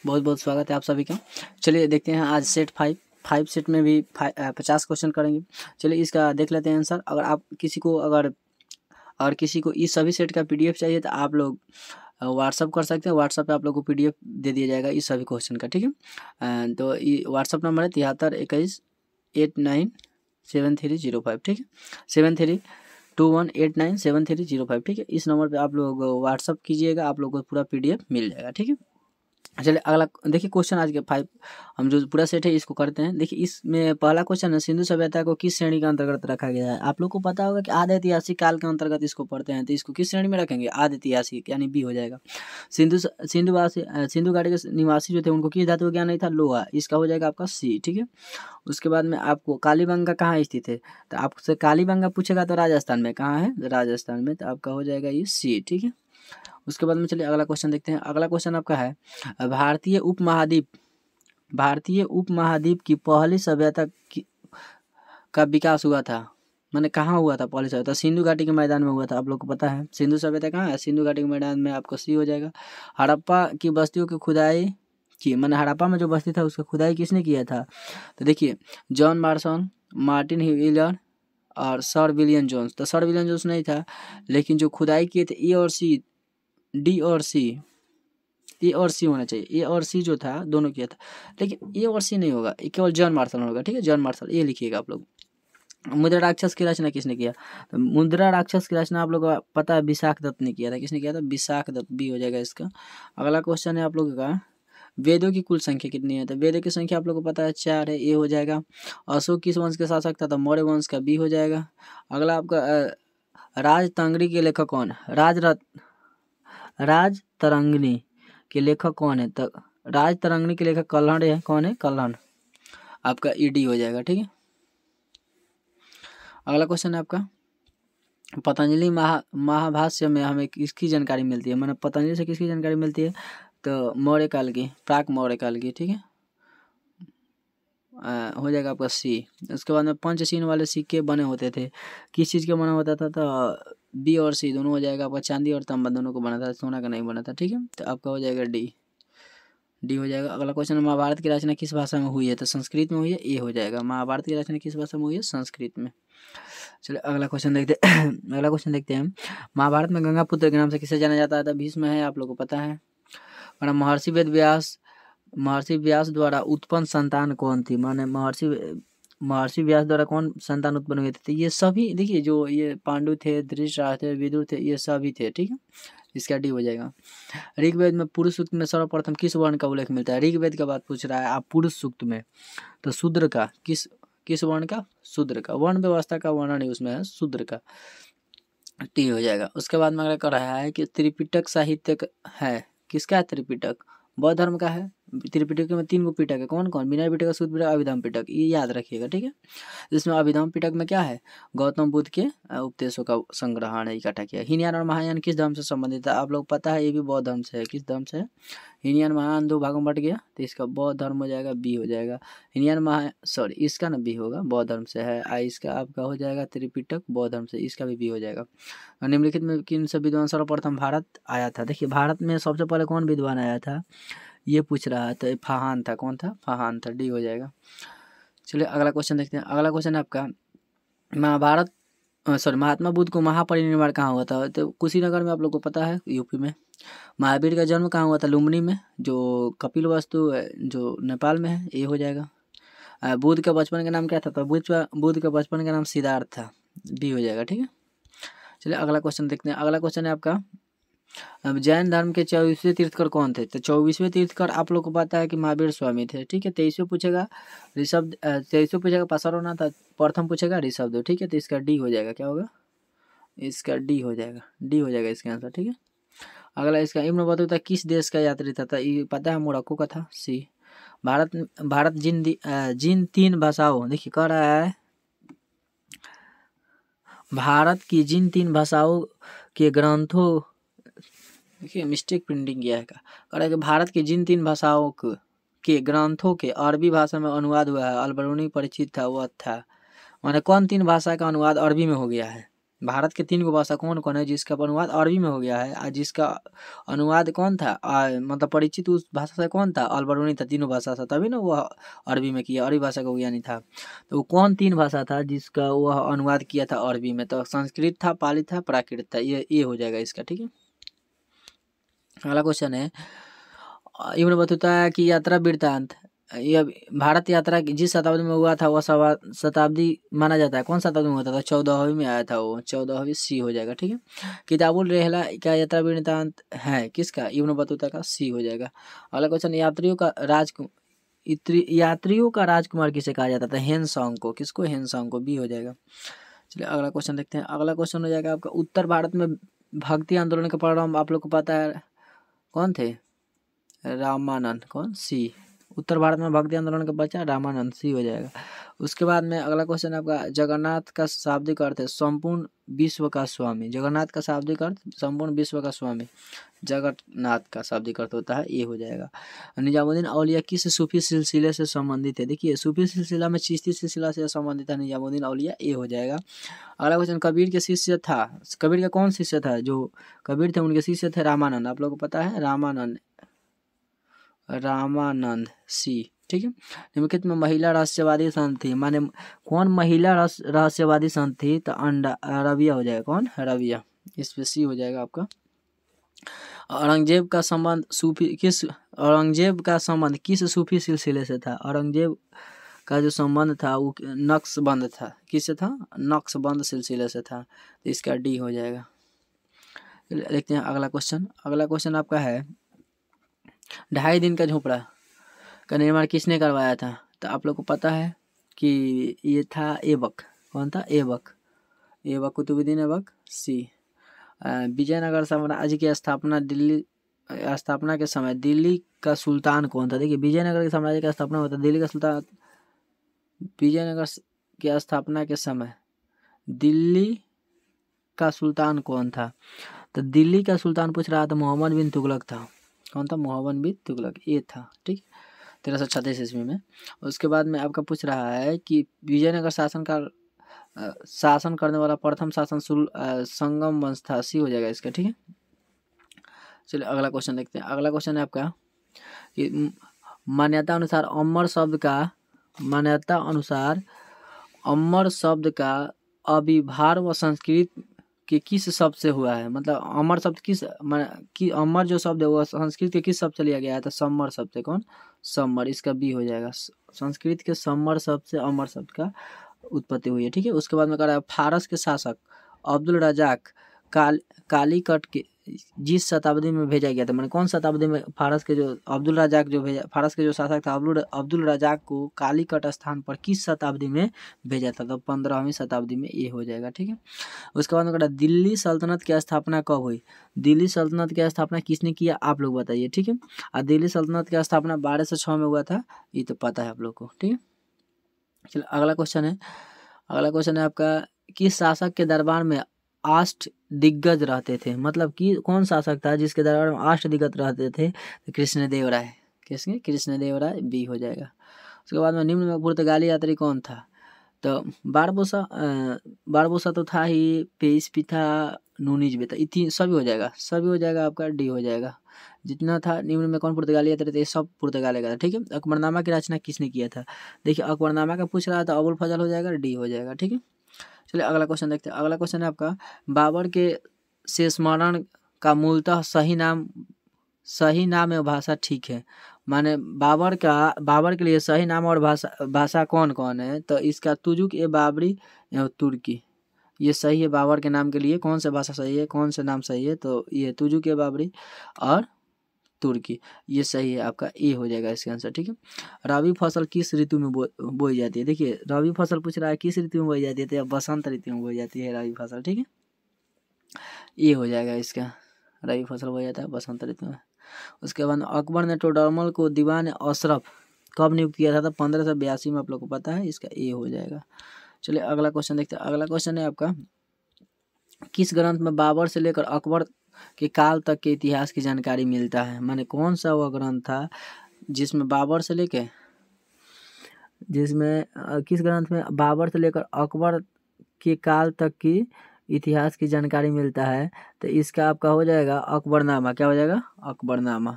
बहुत बहुत स्वागत है आप सभी का। चलिए देखते हैं आज सेट 5 सेट में भी 50 क्वेश्चन करेंगे। चलिए इसका देख लेते हैं आंसर। अगर किसी को इस सभी सेट का पीडीएफ चाहिए तो आप लोग व्हाट्सअप कर सकते हैं। व्हाट्सअप पे आप लोग को पीडीएफ दे दिया जाएगा इस सभी क्वेश्चन का, ठीक है। तो ये व्हाट्सअप नंबर है 7321897305, ठीक है। 7321897305, ठीक है। इस नंबर पे आप लोग व्हाट्सअप कीजिएगा, आप लोग को पूरा पीडीएफ मिल जाएगा, ठीक है। चलिए अगला देखिए क्वेश्चन आज के 5 हम जो पूरा सेट है इसको करते हैं। देखिए इसमें पहला क्वेश्चन है, सिंधु सभ्यता को किस श्रेणी के अंतर्गत रखा गया है। आप लोग को पता होगा कि आद्य ऐतिहासिक काल के अंतर्गत इसको पढ़ते हैं, तो इसको किस श्रेणी में रखेंगे, आद्य ऐतिहासिक, यानी बी हो जाएगा। सिंधु घाटी के निवासी जो थे उनको किस धातु का ज्ञान नहीं था, लोहा, इसका हो जाएगा आपका सी, ठीक है। उसके बाद में आपको कालीबंगा कहाँ स्थित है, तो आपसे कालीबंगा पूछेगा तो राजस्थान में, कहाँ है, राजस्थान में, तो आपका हो जाएगा ये सी, ठीक है। उसके बाद में चलिए अगला क्वेश्चन देखते हैं। अगला क्वेश्चन आपका है, भारतीय उपमहाद्वीप की पहली सभ्यता का विकास हुआ था, माने कहाँ हुआ था पहली सभ्यता, सिंधु घाटी के मैदान में हुआ था। आप लोग को पता है सिंधु सभ्यता कहाँ है, सिंधु घाटी के मैदान में, आपको सी हो जाएगा। हड़प्पा की बस्तियों की खुदाई की, माने हड़प्पा में जो बस्ती था उसका खुदाई किसने किया था, तो देखिए जॉन मार्सन, मार्टिन व्हीलर और सर विलियम जोन्स। तो सर विलियम जोन्स नहीं था, लेकिन जो खुदाई किए थे ए और सी, डी और सी, ए और सी होना चाहिए, ए और सी जो था दोनों किया था, लेकिन ए और सी नहीं होगा, केवल जॉन मार्शल होगा, ठीक है। जॉन मार्शल ये लिखिएगा आप लोग। मुद्रा राक्षस की रचना किसने किया, तो मुद्रा राक्षस की रचना आप लोग को पता है विशाख दत्त ने किया था। किसने किया था, विशाख दत्त, बी हो जाएगा इसका। अगला क्वेश्चन है आप लोगों का, वेदों की कुल संख्या कितनी है, तो वेदों की संख्या आप लोग को पता है 4 है, ए हो जाएगा। अशोक किस वंश के शासक था, तो मौर्य वंश का, बी हो जाएगा। अगला आपका राजतंगड़ी के लेखक कौन है, राजतरंगिणी के लेखक कौन है, तो राजतरंगिणी के लेखक कल्हड़ है, कौन है, कल्हड़, आपका ईडी हो जाएगा, ठीक है। अगला क्वेश्चन है आपका, पतंजलि महाभाष्य में हमें किसकी जानकारी मिलती है, मैंने पतंजलि से किसकी जानकारी मिलती है, तो मौर्य काल की, प्राक मौर्य काल की, ठीक है। हो जाएगा आपका सी। उसके बाद में पंचशील वाले सिक्के बने होते थे, किस चीज़ के बना होता था, तो बी और सी दोनों हो जाएगा आपका, चांदी और तांबा दोनों को बना था, सोना का नहीं बना था, ठीक है। तो आपका हो जाएगा डी हो जाएगा। अगला क्वेश्चन, महाभारत की रचना किस भाषा में हुई है, तो संस्कृत में हुई है, ए हो जाएगा। महाभारत की रचना किस भाषा में हुई है, संस्कृत में। चलिए अगला क्वेश्चन देखते अगला क्वेश्चन देखते हैं। महाभारत में गंगा पुत्र के नाम से किसे जाना जाता है, तो भीष्म है, आप लोग को पता है। और महर्षि व्यास द्वारा उत्पन्न संतान कौन थी, माने महर्षि व्यास द्वारा कौन संतान उत्पन्न हुए थे, तो ये सभी देखिए, जो ये पांडु थे, धृतराष्ट्र थे, विदुर थे, ये सभी थे, ठीक है। इसका डी हो जाएगा। ऋग्वेद में पुरुष सूक्त में सर्वप्रथम किस वर्ण का उल्लेख मिलता है, ऋग्वेद का बात पूछ रहा है आप, पुरुष सूक्त में, तो शूद्र का, किस वर्ण का, शूद्र का, वर्ण व्यवस्था का वर्णन ही उसमें है, शूद्र का, टी हो जाएगा। उसके बाद में अगला कर रहा है कि त्रिपिटक साहित्य है, किसका है, त्रिपिटक बौद्ध धर्म का है। त्रिपिटक में 3 गो पिटक है, कौन कौन, विनय पिटक, सूत पिटक, अभिधम पिटक, ये याद रखिएगा, ठीक है। जिसमें अभिधम पिटक में क्या है, गौतम बुद्ध के उपदेशों का संग्रहण इकट्ठा किया। हीनयान और महायान किस धर्म से संबंधित है, आप लोग पता है, ये भी बौद्ध धर्म से है। किस धर्म से है, हीनयान महायान 2 भागों में बट गया, तो इसका बौद्ध धर्म हो जाएगा, बी हो जाएगा। इसका ना बी होगा, बौद्ध धर्म से है। इसका आपका हो जाएगा त्रिपिटक, बौद्ध धर्म से, इसका भी बी हो जाएगा। निम्नलिखित में किन से विद्वान सर्वप्रथम भारत आया था, देखिए भारत में सबसे पहले कौन विद्वान आया था, ये पूछ रहा है, तो फाहान था, कौन था, फाहान था, डी हो जाएगा। चलिए अगला क्वेश्चन देखते हैं। अगला क्वेश्चन है आपका, महात्मा बुद्ध को महापरिनिर्वाण कहाँ हुआ था, तो कुशीनगर में, आप लोग को पता है, यूपी में। महावीर का जन्म कहाँ हुआ था, लुम्बिनी में, जो कपिल वस्तु जो नेपाल में है, ये हो जाएगा। बुद्ध का बचपन का नाम क्या था, तो बुद्ध का बचपन का नाम सिद्धार्थ था, बी हो जाएगा, ठीक है। चलिए अगला क्वेश्चन देखते हैं। अगला क्वेश्चन है आपका, अब जैन धर्म के 24वें तीर्थकर कौन थे, तो 24वें तीर्थकर आप लोग को पता है कि महावीर स्वामी थे, ठीक है। 23वें पूछेगा ऋषभ, 23वें पूछेगा पसारोना था, प्रथम पूछेगा ऋषभ, ठीक है। तो इसका डी हो जाएगा, क्या होगा, इसका डी हो जाएगा, इसका आंसर, ठीक है। अगला इसका, इब्न बतूता किस देश का यात्री था, ये पता है, मोरक्को का था, सी। भारत जिन 3 भाषाओं, देखिए कह रहा है, भारत की जिन 3 भाषाओं के ग्रंथों, देखिए मिस्टेक प्रिंटिंग किया है, कह रहा है कि भारत की जिन 3 भाषाओं के ग्रंथों के अरबी भाषा में अनुवाद हुआ है, अलबरूनी परिचित था, वह था, माने कौन 3 भाषा का अनुवाद अरबी में हो गया है, भारत के 3 गो भाषा कौन कौन है जिसका अनुवाद अरबी में हो गया है, और जिसका अनुवाद कौन था, मतलब परिचित उस भाषा से कौन था, अलबरूनी था। तीनों भाषा था, तभी ना वो अरबी में किया, अरबी भाषा का ज्ञानी था। तो वो कौन 3 भाषा था जिसका वह अनुवाद किया था अरबी में? तो संस्कृत था, पाली था, प्राकृत था। ये हो जाएगा इसका, ठीक है। अगला क्वेश्चन है, इब्न बतूता की यात्रा वृत्तांत, यह भारत यात्रा जिस शताब्दी में हुआ था वह शताब्दी माना जाता है, कौन शताब्दी में हुआ था? 14वीं में आया था वो, 14वीं सी हो जाएगा, ठीक है। किताबुल रेहला क्या यात्रा वृत्तांत है किसका? इब्न बतूता का, सी हो जाएगा। अगला क्वेश्चन, यात्रियों का राजकुमार किसे कहा जाता था? हेनसोंग को। किसको? हेनसोंग को, बी हो जाएगा। चलिए अगला क्वेश्चन देखते हैं। अगला क्वेश्चन हो जाएगा आपका, उत्तर भारत में भक्ति आंदोलन का प्रारंभ आप लोग को पता है कौन थे? रामानंद। कौन? सी। उत्तर भारत में भक्ति आंदोलन का बच्चा रामानंद, सी हो जाएगा। उसके बाद में अगला क्वेश्चन आपका, जगन्नाथ का शाब्दिक अर्थ है संपूर्ण विश्व का स्वामी। जगन्नाथ का शाब्दिक अर्थ संपूर्ण विश्व का स्वामी, जगन्नाथ का शाब्दिक अर्थ होता है, ये हो जाएगा। निजामुद्दीन औलिया किस सूफी सिलसिले से संबंधित है? देखिए सूफी सिलसिला में चिश्ती सिलसिला से संबंधित है निजामुद्दीन औलिया, ये हो जाएगा। अगला क्वेश्चन, कबीर के शिष्य था, कबीर का कौन शिष्य था? जो कबीर थे उनके शिष्य थे रामानंद, आप लोगों को पता है रामानंद, सी, ठीक है। निम्नलिखित में महिला रहस्यवादी संत थी, माने कौन महिला रहस्यवादी संत थी? तो रबिया हो जाएगा। कौन? रबिया, इस पे सी हो जाएगा आपका। औरंगजेब का संबंध किस सूफी सिलसिले से था? औरंगजेब का जो संबंध था वो नक्शबंद था। किससे था? नक्शबंद सिलसिले से था, तो इसका डी हो जाएगा। देखते हैं अगला क्वेश्चन। अगला क्वेश्चन आपका है, 2.5 दिन का झोपड़ा का निर्माण किसने करवाया था? तो आप लोग को पता है कि ये था ऐबक। कौन था? ऐबक कुतुबुद्दीन ऐबक, सी। विजयनगर साम्राज्य की स्थापना के समय दिल्ली का सुल्तान कौन था? देखिए विजयनगर के साम्राज्य का स्थापना होता है, दिल्ली का सुल्तान, विजयनगर की स्थापना के समय दिल्ली का सुल्तान कौन था? तो दिल्ली का सुल्तान पूछ रहा था, मोहम्मद बिन तुगलक था। कौन था? मोहम्मद बिन तुगलक, ये था, ठीक। 1336 ईस्वी में। उसके बाद में आपका पूछ रहा है कि विजयनगर शासन करने वाला प्रथम शासन संगम वंश था, सी हो जाएगा इसका, ठीक है। चलिए अगला क्वेश्चन देखते हैं। अगला क्वेश्चन है आपका कि मान्यता अनुसार अमर शब्द का अविर्भाव व संस्कृत के किस शब्द से हुआ है? मतलब अमर शब्द अमर जो शब्द है वो संस्कृत के किस शब्द से लिया गया है? तो सम्मर शब्द से। कौन? सम्मर, इसका बी हो जाएगा। संस्कृत के सम्मर शब्द से अमर शब्द का उत्पत्ति हुई है, ठीक है। उसके बाद में कह रहा है, फारस के शासक अब्दुल रजाक कालीकट के जिस शताब्दी में भेजा गया था, मैंने कौन शताब्दी में फारस के जो अब्दुल रजाक जो भेजा, फारस के जो शासक था अब्दुल रजाक को कालीकट स्थान पर किस शताब्दी में भेजा था? तो 15वीं शताब्दी में, ये हो जाएगा, ठीक है। उसके बाद में कह रहा है, दिल्ली सल्तनत की स्थापना कब हुई? दिल्ली सल्तनत की स्थापना किसने किया आप लोग बताइए, ठीक है। और दिल्ली सल्तनत की स्थापना 1206 में हुआ था, ये तो पता है आप लोग को, ठीक है। चलो अगला क्वेश्चन है। अगला क्वेश्चन है आपका, किस शासक के दरबार में 8 दिग्गज रहते थे? मतलब कि कौन शासक था जिसके दरबार में 8 दिग्गज रहते थे? तो कृष्णदेवराय। किसके? कृष्णदेवराय, बी हो जाएगा। उसके बाद में निम्न में पुर्तगाली यात्री कौन था? तो बारबोसा तो था ही, पेइस भी था, नूनीज भी था, इतनी सभी हो जाएगा आपका, डी हो जाएगा। जितना था निम्न में कौन पुर्तगाली यात्री थे? सब पुर्तगाली का था, ठीक है। अकबरनामा की रचना किसने किया था? देखिए अकबरनामा का पूछ रहा था, अबुल फजल हो जाएगा, डी हो जाएगा, ठीक है। चलिए अगला क्वेश्चन देखते हैं। अगला क्वेश्चन है आपका, बाबर के से स्मरण का मूलतः सही नाम एवं भाषा ठीक है, माने बाबर के लिए सही नाम और भाषा कौन कौन है? तो इसका तुजुक ए बाबरी एवं तुर्की, ये सही है। बाबर के नाम के लिए कौन सा भाषा सही है, कौन सा नाम सही है? तो ये तुजुक ए बाबरी और तुर्की, ये सही है आपका, ए हो जाएगा इसका आंसर, ठीक है। रबी फसल किस ऋतु में बोई जाती है? देखिए रबी फसल पूछ रहा है किस ऋतु में बोई जाती है, तो बसंत ऋतु में बोई जाती है रबी फसल, ठीक है। ये हो जाएगा इसका, रबी फसल बोया जाता है बसंत ऋतु में। उसके बाद अकबर ने टोडरमल को दीवान अशरफ कब नियुक्त किया था? तो 1582 में, आप लोग को पता है, इसका ए हो जाएगा। चलिए अगला क्वेश्चन देखते हैं। अगला क्वेश्चन है आपका, किस ग्रंथ में बाबर से लेकर अकबर के काल तक के इतिहास की जानकारी मिलता है? माने कौन सा वह ग्रंथ था जिसमें किस ग्रंथ में बाबर से लेकर अकबर के काल तक की इतिहास की जानकारी मिलता है, तो इसका आपका हो जाएगा अकबरनामा। क्या हो जाएगा? अकबरनामा।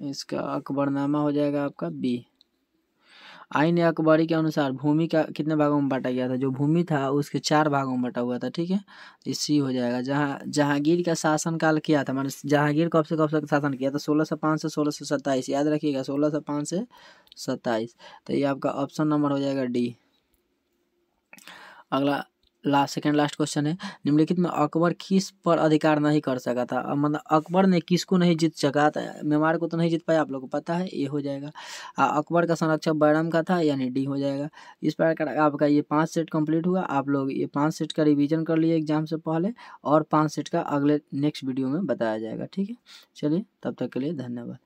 इसका अकबरनामा हो जाएगा आपका बी। आईन अकबरी के अनुसार भूमि का कितने भागों में बांटा गया था? जो भूमि था उसके 4 भागों में बांटा हुआ था, ठीक है। इसी हो जाएगा। जहांगीर का शासनकाल किया था, माने जहांगीर कब से शासन किया था? 1605 से 1627। याद रखिएगा, 1605 से 27। तो ये आपका ऑप्शन नंबर हो जाएगा डी। अगला सेकंड लास्ट क्वेश्चन है, निम्नलिखित में अकबर किस पर अधिकार नहीं कर सका था? मतलब अकबर ने किसको नहीं जीत सका था? मेवाड़ को तो नहीं जीत पाया, आप लोग को पता है, ये हो जाएगा। अकबर का संरक्षक बैरम का था, यानी डी हो जाएगा। इस प्रकार आपका ये 5 सेट कंप्लीट हुआ। आप लोग ये 5 सेट का रिवीजन कर लिए एग्जाम से पहले, और 5 सेट का अगले नेक्स्ट वीडियो में बताया जाएगा, ठीक है। चलिए, तब तक के लिए धन्यवाद।